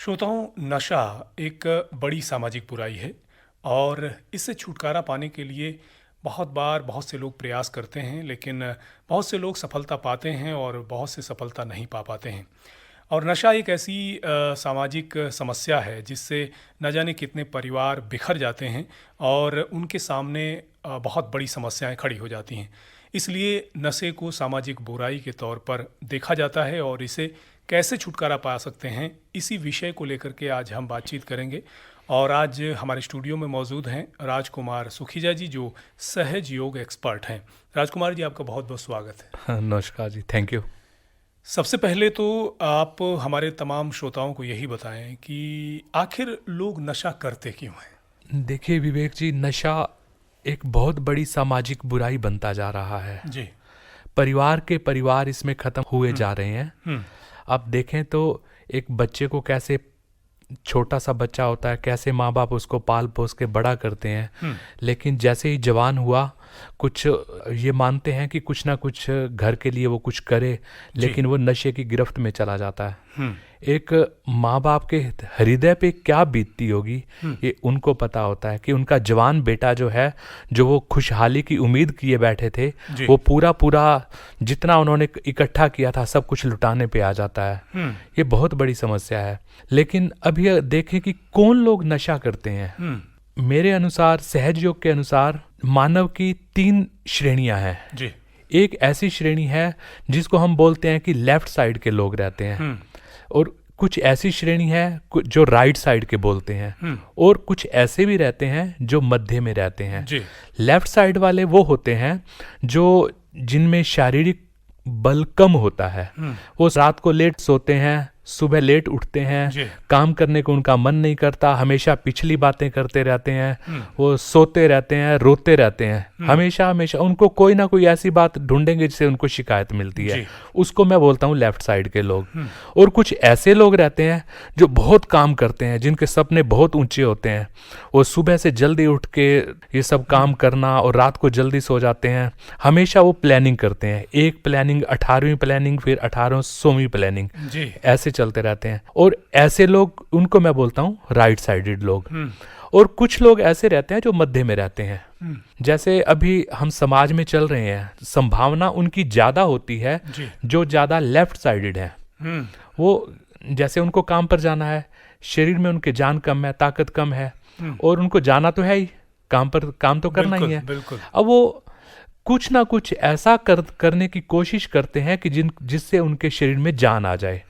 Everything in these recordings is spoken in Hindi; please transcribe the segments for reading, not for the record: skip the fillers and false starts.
श्रोताओं, नशा एक बड़ी सामाजिक बुराई है और इससे छुटकारा पाने के लिए बहुत बार बहुत से लोग प्रयास करते हैं, लेकिन बहुत से लोग सफलता पाते हैं और बहुत से सफलता नहीं पा पाते हैं। और नशा एक ऐसी सामाजिक समस्या है जिससे न जाने कितने परिवार बिखर जाते हैं और उनके सामने बहुत बड़ी समस्याएं खड़ी हो जाती हैं। इसलिए नशे को सामाजिक बुराई के तौर पर देखा जाता है और इसे कैसे छुटकारा पा सकते हैं, इसी विषय को लेकर के आज हम बातचीत करेंगे। और आज हमारे स्टूडियो में मौजूद हैं राजकुमार सुखीजा जी, जो सहज योग एक्सपर्ट हैं। राजकुमार जी, आपका बहुत बहुत स्वागत है। हाँ, नमस्कार जी, थैंक यू। सबसे पहले तो आप हमारे तमाम श्रोताओं को यही बताएं कि आखिर लोग नशा करते क्यों हैं? देखिए विवेक जी, नशा एक बहुत बड़ी सामाजिक बुराई बनता जा रहा है जी। परिवार के परिवार इसमें ख़त्म हुए जा रहे हैं। आप देखें तो एक बच्चे को कैसे, छोटा सा बच्चा होता है, कैसे माँ बाप उसको पाल पोस के बड़ा करते हैं, लेकिन जैसे ही जवान हुआ कुछ ये मानते हैं कि कुछ ना कुछ घर के लिए वो कुछ करे, लेकिन वो नशे की गिरफ्त में चला जाता है। एक माँ बाप के हृदय पे क्या बीतती होगी ये उनको पता होता है कि उनका जवान बेटा जो है, जो वो खुशहाली की उम्मीद किए बैठे थे, वो पूरा जितना उन्होंने इकट्ठा किया था सब कुछ लुटाने पे आ जाता है। ये बहुत बड़ी समस्या है। लेकिन अब ये देखें कि कौन लोग नशा करते हैं। मेरे अनुसार, सहज योग के अनुसार, मानव की 3 श्रेणियां हैं जी। एक ऐसी श्रेणी है जिसको हम बोलते हैं कि लेफ्ट साइड के लोग रहते हैं, और कुछ ऐसी श्रेणी है जो राइट साइड के बोलते हैं, और कुछ ऐसे भी रहते हैं जो मध्य में रहते हैं जी। लेफ्ट साइड वाले वो होते हैं जो जिनमें शारीरिक बल कम होता है। वो रात को लेट सोते हैं, सुबह लेट उठते हैं, काम करने को उनका मन नहीं करता, हमेशा पिछली बातें करते रहते हैं, वो सोते रहते हैं, रोते रहते हैं, हमेशा उनको कोई ना कोई ऐसी बात ढूंढेंगे जिससे उनको शिकायत मिलती है। उसको मैं बोलता हूँ लेफ्ट साइड के लोग। और कुछ ऐसे लोग रहते हैं जो बहुत काम करते हैं, जिनके सपने बहुत ऊंचे होते हैं। वो सुबह से जल्दी उठ के ये सब काम करना और रात को जल्दी सो जाते हैं। हमेशा वो प्लानिंग करते हैं, एक प्लानिंग, 18वीं प्लानिंग, फिर 1800वीं प्लानिंग, ऐसे चलते रहते हैं। और ऐसे लोग, उनको मैं बोलता हूँ राइट साइडेड लोग। और कुछ लोग ऐसे रहते हैं जो मध्य में रहते हैं। जैसे अभी हम समाज में चल रहे हैं, संभावना उनकी ज्यादा होती है जो ज्यादा लेफ्ट साइडेड है। वो जैसे उनको काम पर जाना है, शरीर में उनके जान कम है, ताकत कम है, और उनको जाना तो है ही, काम पर काम तो करना ही है। अब वो कुछ ना कुछ ऐसा करने की कोशिश करते हैं कि जिससे उनके शरीर में जान आ जाए।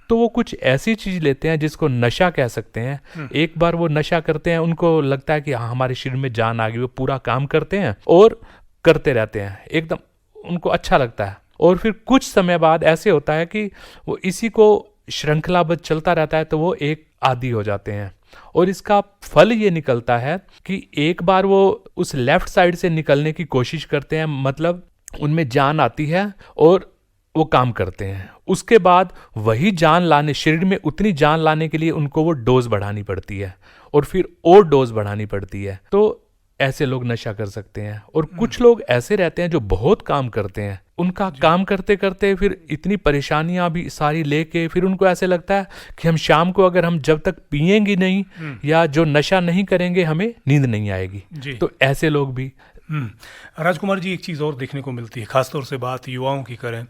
तो वो कुछ ऐसी चीज लेते हैं जिसको नशा कह सकते हैं। एक बार वो नशा करते हैं, उनको लगता है कि हाँ हमारे शरीर में जान आ गई, वो पूरा काम करते हैं और करते रहते हैं, एकदम उनको अच्छा लगता है। और फिर कुछ समय बाद ऐसे होता है कि वो इसी को श्रृंखलाबद्ध चलता रहता है, तो वो एक आदी हो जाते हैं। और इसका फल ये निकलता है कि एक बार वो उस लेफ्ट साइड से निकलने की कोशिश करते हैं, मतलब उनमें जान आती है और वो काम करते हैं। उसके बाद वही जान लाने, शरीर में उतनी जान लाने के लिए उनको वो डोज बढ़ानी पड़ती है, और फिर और डोज बढ़ानी पड़ती है। तो ऐसे लोग नशा कर सकते हैं। और कुछ लोग ऐसे रहते हैं जो बहुत काम करते हैं, उनका काम करते करते फिर इतनी परेशानियां भी सारी लेके फिर उनको ऐसे लगता है कि हम शाम को अगर हम जब तक पिएंगे नहीं या जो नशा नहीं करेंगे हमें नींद नहीं आएगी। तो ऐसे लोग भी। राजकुमार जी, एक चीज़ और देखने को मिलती है, खासतौर से बात युवाओं की करें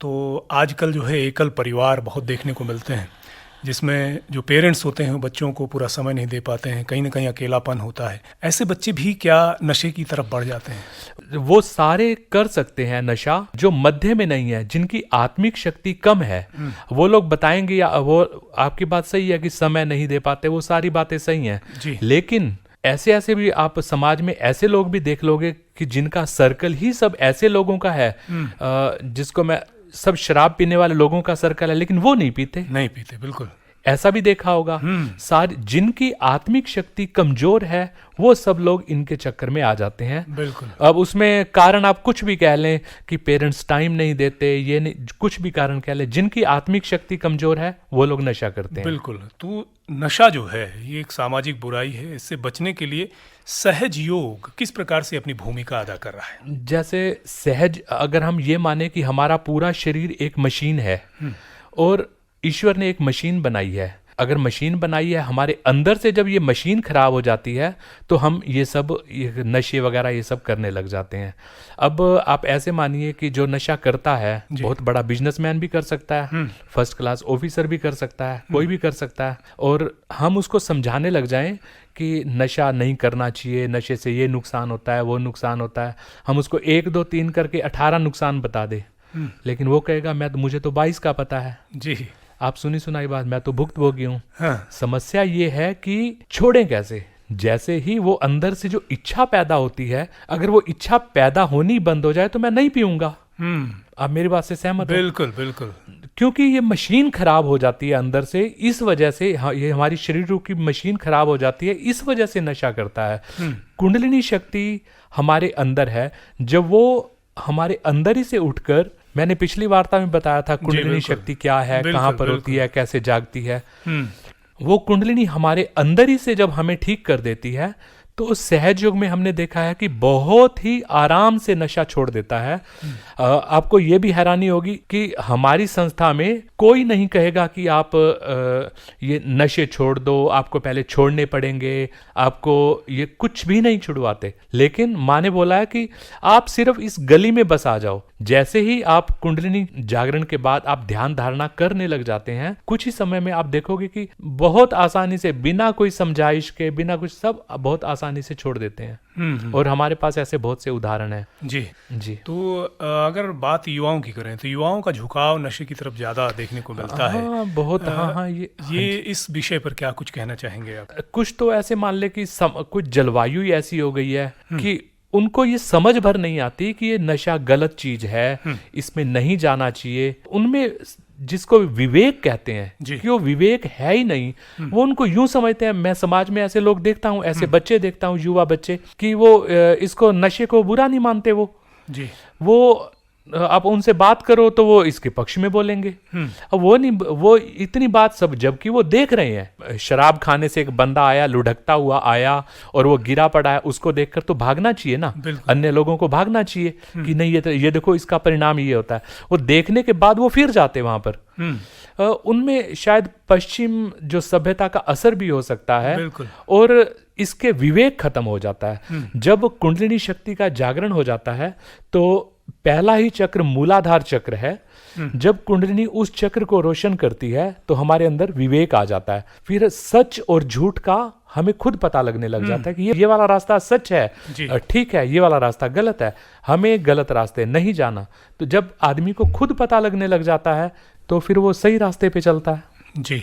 तो आजकल जो है एकल परिवार बहुत देखने को मिलते हैं, जिसमें जो पेरेंट्स होते हैं वो बच्चों को पूरा समय नहीं दे पाते हैं, कहीं ना कहीं अकेलापन होता है। ऐसे बच्चे भी क्या नशे की तरफ बढ़ जाते हैं? वो सारे कर सकते हैं नशा जो मध्य में नहीं है, जिनकी आत्मिक शक्ति कम है। वो लोग बताएंगे, या वो आपकी बात सही है कि समय नहीं दे पाते, वो सारी बातें सही हैं, लेकिन ऐसे भी आप समाज में ऐसे लोग भी देख लोगे कि जिनका सर्कल ही सब ऐसे लोगों का है, जिसको मैं सब शराब पीने वाले लोगों का सर्कल है, लेकिन वो नहीं पीते। बिल्कुल। ऐसा भी देखा होगा। सारी जिनकी आत्मिक शक्ति कमजोर है वो सब लोग इनके चक्कर में आ जाते हैं। बिल्कुल। अब उसमें कारण आप कुछ भी कह लें कि पेरेंट्स टाइम नहीं देते, ये नहीं, कुछ भी कारण कह लें, जिनकी आत्मिक शक्ति कमजोर है वो लोग नशा करते हैं। बिल्कुल। तो नशा जो है ये एक सामाजिक बुराई है, इससे बचने के लिए सहज योग किस प्रकार से अपनी भूमिका अदा कर रहा है? जैसे सहज, अगर हम ये माने कि हमारा पूरा शरीर एक मशीन है और ईश्वर ने एक मशीन बनाई है, अगर मशीन बनाई है, हमारे अंदर से जब ये मशीन खराब हो जाती है तो हम ये नशे वगैरह ये सब करने लग जाते हैं। अब आप ऐसे मानिए कि जो नशा करता है बहुत बड़ा बिजनेसमैन भी कर सकता है, फर्स्ट क्लास ऑफिसर भी कर सकता है, कोई भी कर सकता है, और हम उसको समझाने लग जाएं कि नशा नहीं करना चाहिए, नशे से ये नुकसान होता है, वो नुकसान होता है, हम उसको 1 2 3 करके 18 नुकसान बता दे, लेकिन वो कहेगा मुझे तो 22 का पता है। जी, आप सुनी सुनाई बात, मैं तो भुक्तभोगी हूँ। हाँ। समस्या ये है कि छोड़ें कैसे? जैसे ही वो अंदर से जो इच्छा पैदा होती है, अगर वो इच्छा पैदा होनी बंद हो जाए तो मैं नहीं पीऊंगा। आप मेरी बात से सहमत हो? बिल्कुल बिल्कुल। क्योंकि ये मशीन खराब हो जाती है अंदर से, इस वजह से ये हमारी शरीर रूप की मशीन खराब हो जाती है, इस वजह से नशा करता है। कुंडलिनी शक्ति हमारे अंदर है, जब वो हमारे अंदर ही से उठकर, मैंने पिछली वार्ता में बताया था कुंडलिनी शक्ति क्या है, कहाँ पर होती है, कैसे जागती है। वो कुंडलिनी हमारे अंदर ही से जब हमें ठीक कर देती है तो सहज योग में हमने देखा है कि बहुत ही आराम से नशा छोड़ देता है। आपको ये भी हैरानी होगी कि हमारी संस्था में कोई नहीं कहेगा कि आप ये नशे छोड़ दो, आपको पहले छोड़ने पड़ेंगे, आपको ये कुछ भी नहीं छुड़वाते। लेकिन माँ ने बोला है कि आप सिर्फ इस गली में बस आ जाओ। जैसे ही आप कुंडलिनी जागरण के बाद आप ध्यान धारणा करने लग जाते हैं, कुछ ही समय में आप देखोगे कि बहुत आसानी से, बिना कोई समझाइश के, बिना कुछ, सब बहुत आसानी से छोड़ देते हैं। और हमारे पास ऐसे बहुत से उदाहरण हैं। जी जी। तो अगर बात युवाओं की करें तो युवाओं का झुकाव नशे की तरफ ज्यादा देखने को मिलता है। बहुत। ये इस विषय पर क्या कुछ कहना चाहेंगे आप? कुछ तो ऐसे मान ले कि कुछ जलवायु ही ऐसी हो गई है कि उनको ये समझ भर नहीं आती कि ये नशा गलत चीज है, इसमें नहीं जाना चाहिए। उनमें जिसको विवेक कहते हैं कि वो विवेक है ही नहीं, वो उनको यूं समझते हैं। मैं समाज में ऐसे लोग देखता हूँ, ऐसे बच्चे देखता हूँ, युवा बच्चे, कि वो इसको, नशे को बुरा नहीं मानते। वो आप उनसे बात करो तो वो इसके पक्ष में बोलेंगे। अब वो इतनी बात सब, जबकि वो देख रहे हैं शराब खाने से एक बंदा आया, लुढ़कता हुआ आया और वो गिरा पड़ा है, उसको देखकर तो भागना चाहिए ना, अन्य लोगों को भागना चाहिए कि नहीं ये देखो इसका परिणाम ये होता है। वो देखने के बाद वो फिर जाते वहां पर। उनमें शायद पश्चिम जो सभ्यता का असर भी हो सकता है, और इसके विवेक खत्म हो जाता है। जब कुंडलिनी शक्ति का जागरण हो जाता है तो पहला ही चक्र मूलाधार चक्र है। जब कुंडलिनी उस चक्र को रोशन करती है तो हमारे अंदर विवेक आ जाता है। फिर सच और झूठ का हमें खुद पता लगने लग जाता है कि ये वाला रास्ता सच है, ठीक है, ये वाला रास्ता गलत है, हमें गलत रास्ते नहीं जाना। तो जब आदमी को खुद पता लगने लग जाता है तो फिर वो सही रास्ते पे चलता है। जी।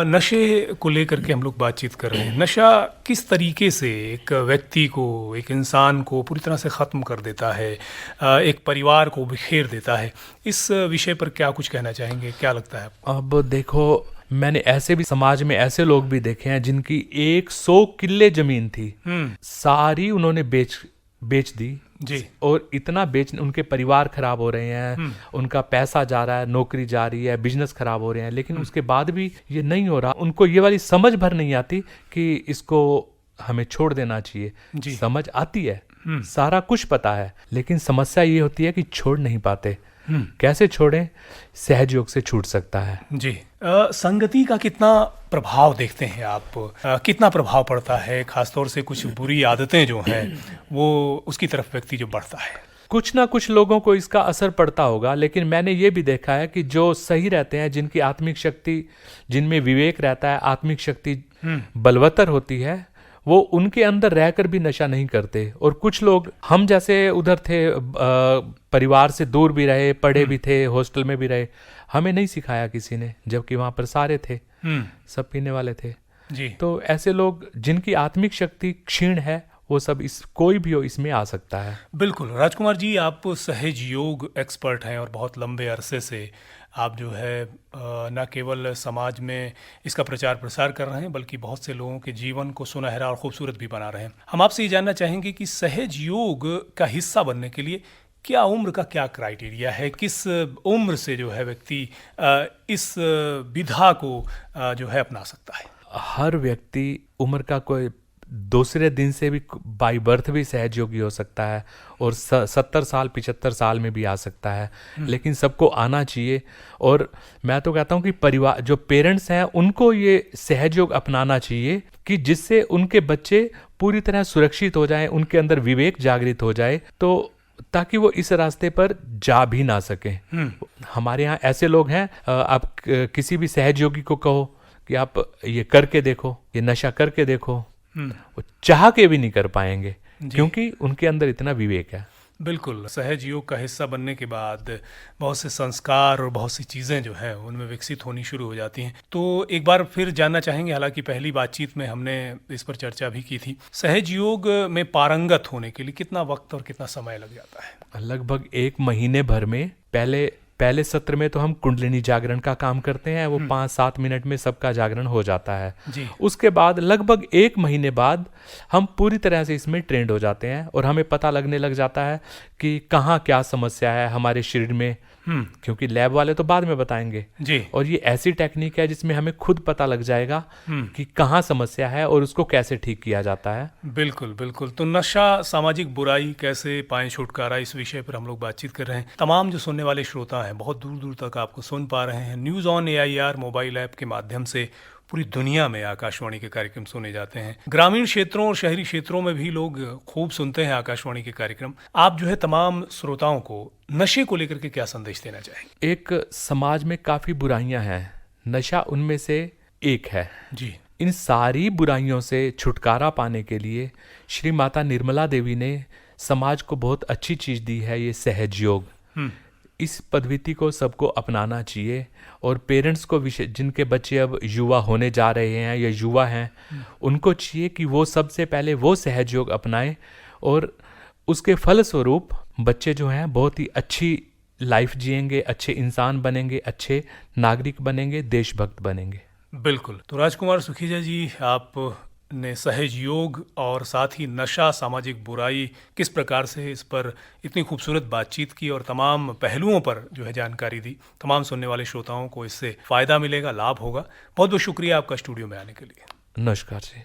नशे को लेकर के हम लोग बातचीत कर रहे हैं। नशा किस तरीके से एक व्यक्ति को, एक इंसान को पूरी तरह से ख़त्म कर देता है, एक परिवार को बिखेर देता है, इस विषय पर क्या कुछ कहना चाहेंगे? क्या लगता है आपको? अब देखो, मैंने ऐसे भी समाज में ऐसे लोग भी देखे हैं जिनकी 100 किल्ले जमीन थी, सारी उन्होंने बेच दी जी। और इतना उनके परिवार खराब हो रहे हैं, उनका पैसा जा रहा है, नौकरी जा रही है, बिजनेस खराब हो रहे हैं, लेकिन उसके बाद भी ये नहीं हो रहा। उनको ये वाली समझ भर नहीं आती कि इसको हमें छोड़ देना चाहिए। समझ आती है, सारा कुछ पता है, लेकिन समस्या ये होती है कि छोड़ नहीं पाते। कैसे छोड़ें? सहज योग से छूट सकता है। जी। संगति का कितना प्रभाव देखते हैं आप? कितना प्रभाव पड़ता है, खासतौर से कुछ बुरी आदतें जो हैं वो उसकी तरफ व्यक्ति जो बढ़ता है? कुछ ना कुछ लोगों को इसका असर पड़ता होगा, लेकिन मैंने ये भी देखा है कि जो सही रहते हैं, जिनकी आत्मिक शक्ति, जिनमें विवेक रहता है, आत्मिक शक्ति बलवत्तर होती है, वो उनके अंदर रहकर भी नशा नहीं करते। और कुछ लोग, हम जैसे उधर थे, परिवार से दूर भी रहे, पढ़े भी थे, हॉस्टल में भी रहे, हमें नहीं सिखाया किसी ने, जबकि वहां पर सारे थे, सब पीने वाले थे। जी। तो ऐसे लोग जिनकी आत्मिक शक्ति क्षीण है, वो सब कोई भी हो इसमें आ सकता है। बिल्कुल। राजकुमार जी, आप सहज योग एक्सपर्ट हैं और बहुत लंबे अरसे से आप जो है न केवल समाज में इसका प्रचार प्रसार कर रहे हैं, बल्कि बहुत से लोगों के जीवन को सुनहरा और खूबसूरत भी बना रहे हैं। हम आपसे ये जानना चाहेंगे कि सहज योग का हिस्सा बनने के लिए क्या उम्र का क्या क्राइटेरिया है? किस उम्र से जो है व्यक्ति इस विधा को जो है अपना सकता है? हर व्यक्ति, उम्र का कोई दूसरे दिन से भी बाई बर्थ भी सहजयोगी हो सकता है और 70 साल 75 साल में भी आ सकता है, लेकिन सबको आना चाहिए। और मैं तो कहता हूँ कि परिवार जो पेरेंट्स हैं उनको ये सहजयोग अपनाना चाहिए कि जिससे उनके बच्चे पूरी तरह सुरक्षित हो जाएं, उनके अंदर विवेक जागृत हो जाए, तो ताकि वो इस रास्ते पर जा भी ना सकें। हमारे यहाँ ऐसे लोग हैं, आप किसी भी सहयोगी को कहो कि आप ये करके देखो, ये नशा करके देखो, वो चाह के भी नहीं कर पाएंगे क्योंकि उनके अंदर इतना विवेक है। बिल्कुल, सहज योग का हिस्सा बनने के बाद बहुत से संस्कार और बहुत सी चीज़ें जो हैं उनमें विकसित होनी शुरू हो जाती हैं। तो एक बार फिर जानना चाहेंगे, हालांकि पहली बातचीत में हमने इस पर चर्चा भी की थी, सहज योग में पारंगत होने के लिए कितना वक्त और कितना समय लग जाता है? लगभग 1 महीने भर में। पहले सत्र में तो हम कुंडलिनी जागरण का काम करते हैं, वो 5-7 मिनट में सबका जागरण हो जाता है जी। उसके बाद लगभग 1 महीने बाद हम पूरी तरह से इसमें ट्रेंड हो जाते हैं और हमें पता लगने लग जाता है कि कहाँ क्या समस्या है हमारे शरीर में, क्योंकि लैब वाले तो बाद में बताएंगे जी। और ये ऐसी टेक्निक है जिसमें हमें खुद पता लग जाएगा कि कहाँ समस्या है और उसको कैसे ठीक किया जाता है। बिल्कुल बिल्कुल। तो नशा, सामाजिक बुराई, कैसे पाएं छुटकारा, इस विषय पर हम लोग बातचीत कर रहे हैं। तमाम जो सुनने वाले श्रोता हैं बहुत दूर दूर तक आपको सुन पा रहे हैं। News on AIR mobile app के माध्यम से पूरी दुनिया में आकाशवाणी के कार्यक्रम सुने जाते हैं। ग्रामीण क्षेत्रों और शहरी क्षेत्रों में भी लोग खूब सुनते हैं आकाशवाणी के कार्यक्रम। आप जो है तमाम श्रोताओं को नशे को लेकर के क्या संदेश देना चाहेंगे? एक समाज में काफ़ी बुराइयां हैं, नशा उनमें से एक है जी। इन सारी बुराइयों से छुटकारा पाने के लिए श्री माता निर्मला देवी ने समाज को बहुत अच्छी चीज़ दी है, ये सहज योग। इस पद्धति को सबको अपनाना चाहिए और पेरेंट्स को, जिनके बच्चे अब युवा होने जा रहे हैं या युवा हैं, उनको चाहिए कि वो सबसे पहले वो सहज योग अपनाएं और उसके फलस्वरूप बच्चे जो हैं बहुत ही अच्छी लाइफ जिएंगे, अच्छे इंसान बनेंगे, अच्छे नागरिक बनेंगे, देशभक्त बनेंगे। बिल्कुल। तो राजकुमार सुखीजा जी, आप ने सहज योग और साथ ही नशा, सामाजिक बुराई, किस प्रकार से इस पर इतनी खूबसूरत बातचीत की और तमाम पहलुओं पर जो है जानकारी दी। तमाम सुनने वाले श्रोताओं को इससे फ़ायदा मिलेगा, लाभ होगा। बहुत बहुत शुक्रिया आपका स्टूडियो में आने के लिए। नमस्कार जी।